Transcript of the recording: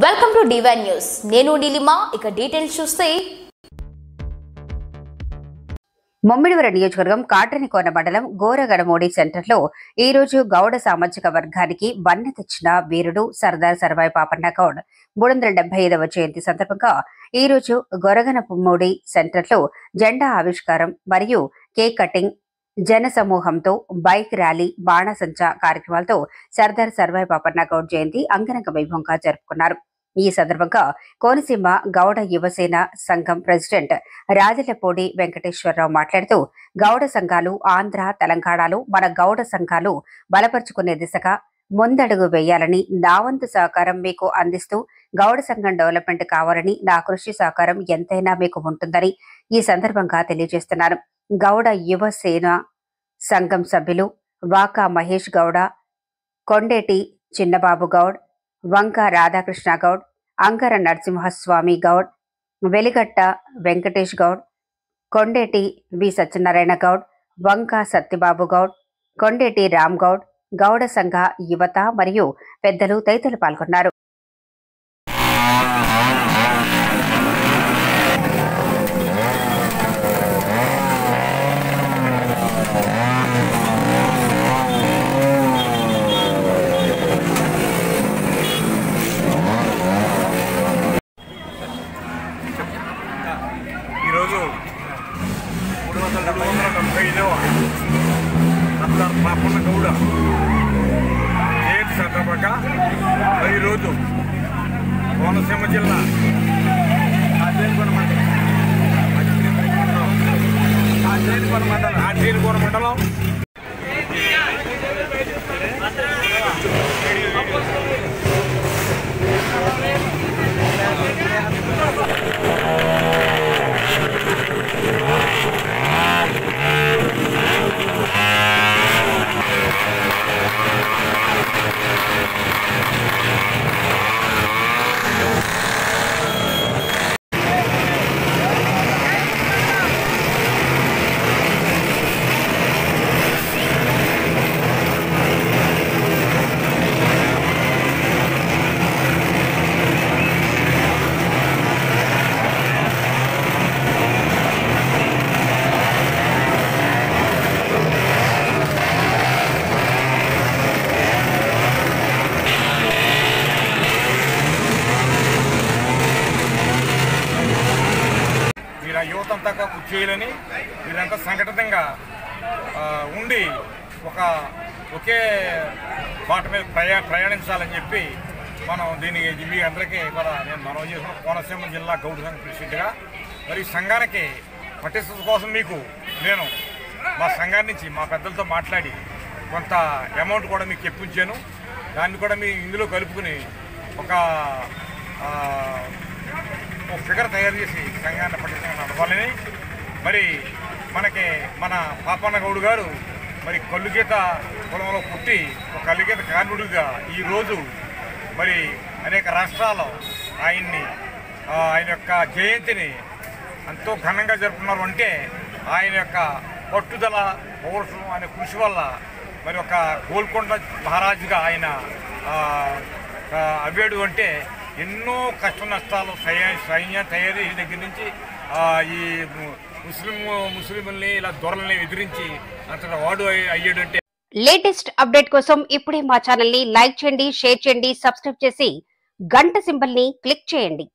Welcome to divine news. నేను నీలిమా. ఇక details చూస్తే ముమ్మిడివరం నియోజకవర్గం కాట్రనికోన మండలం గోరగడమూడి సెంటర్లో ఈ రోజు గౌడ సామాజిక వర్గానికి వన్నె తెచ్చిన వీరుడు సర్దార్ సర్వాయి పాపన్న గౌడ్ 375వ జయంతి సందర్భంగా ఈ రోజు గొరగనమూడి సెంటర్లో జెండా ఆవిష్కారం మరియు కేక్ కటింగ్, జన సమూహంతో బైక్ ర్యాలీ, బాణసంచా కార్యక్రమాలతో సర్దార్ సర్వాయి పాపన్న గౌడ్ జయంతి అంగరంగ వైభవంగా జరుపుకున్నారు. ఈ సందర్భంగా కోనసీమ గౌడ యువసేన సంఘం ప్రెసిడెంట్ రాజలపూడి వెంకటేశ్వరరావు మాట్లాడుతూ, గౌడ సంఘాలు ఆంధ్ర, తెలంగాణలో మన గౌడ సంఘాలు బలపరుచుకునే దిశగా ముందడుగు వేయాలని, నా వంతు సహకారం మీకు అందిస్తూ గౌడ సంఘం డెవలప్మెంట్ కావాలని, నా కృషి సహకారం ఎంతైనా మీకు ఉంటుందని ఈ సందర్భంగా తెలియజేస్తున్నారు. గౌడ యువసేన సంఘం సభ్యులు వాకా మహేష్ గౌడ, కొండేటి చిన్నబాబు గౌడ్, వంక రాధాకృష్ణ గౌడ్, అంకర నరసింహస్వామి గౌడ్, వెలిగట్ట వెంకటేష్ గౌడ్, కొండేటి వి సత్యనారాయణ గౌడ్, వంక సత్యబాబు గౌడ్, కొండేటి రామ్ గౌడ్, గౌడ సంఘ యువత మరియు పెద్దలు తదితరులు పాల్గొన్నారు. ఈరోజు 375వ సర్దార్ పాపన్న గౌడ జయంతి సందర్భంగా ఈరోజు కోనసీమ జిల్లా ఆర్జీనికోన మండలం యువతంతా కృషి చేయాలని, వీరంతా సంఘటితంగా ఉండి ఒకే బాట మీద ప్రయాణించాలని చెప్పి మనం దీనికి మీ అందరికీ కూడా నేను మనవి చేసిన కోనసీమ జిల్లా గౌడ సంఘ ప్రెసిడెంట్గా మరి సంఘానికి పటిష్టత కోసం మీకు నేను మా సంఘాన్ని నుంచి మా పెద్దలతో మాట్లాడి కొంత అమౌంట్ కూడా మీకు చెప్పించాను. దాన్ని కూడా మీ ఇందులో కలుపుకుని ఒక ఫిగర్ తయారు చేసి సంఘాన్ని పటిష్టంగా నడపాలని, మరి మనకి మన పాపన్న గౌడ్ గారు మరి కల్లుగీత కులంలో పుట్టి ఒక కల్లుగీత కార్మికుడిగా ఈరోజు మరి అనేక రాష్ట్రాల్లో ఆయన యొక్క జయంతిని ఎంతో ఘనంగా జరుపుకున్నారు. అంటే ఆయన యొక్క పట్టుదల, పౌరుషం, ఆయన కృషి వల్ల మరి ఒక గోల్కొండ మహారాజుగా ఆయన అవ్వాడు. అంటే ఎన్నో కష్ట నష్టాలు సైన్య తయారీ దగ్గర నుంచి ఈ ముస్లింల్ని ఇలా దొరల్ని ఎదిరించి అంతటా వాడు అయ్యాడు. అంటే లేటెస్ట్ అప్డేట్ కోసం ఇప్పుడే మా ఛానల్ ని లైక్ చేయండి, షేర్ చేయండి, సబ్స్క్రైబ్ చేసి గంట సింబల్ ని క్లిక్ చేయండి.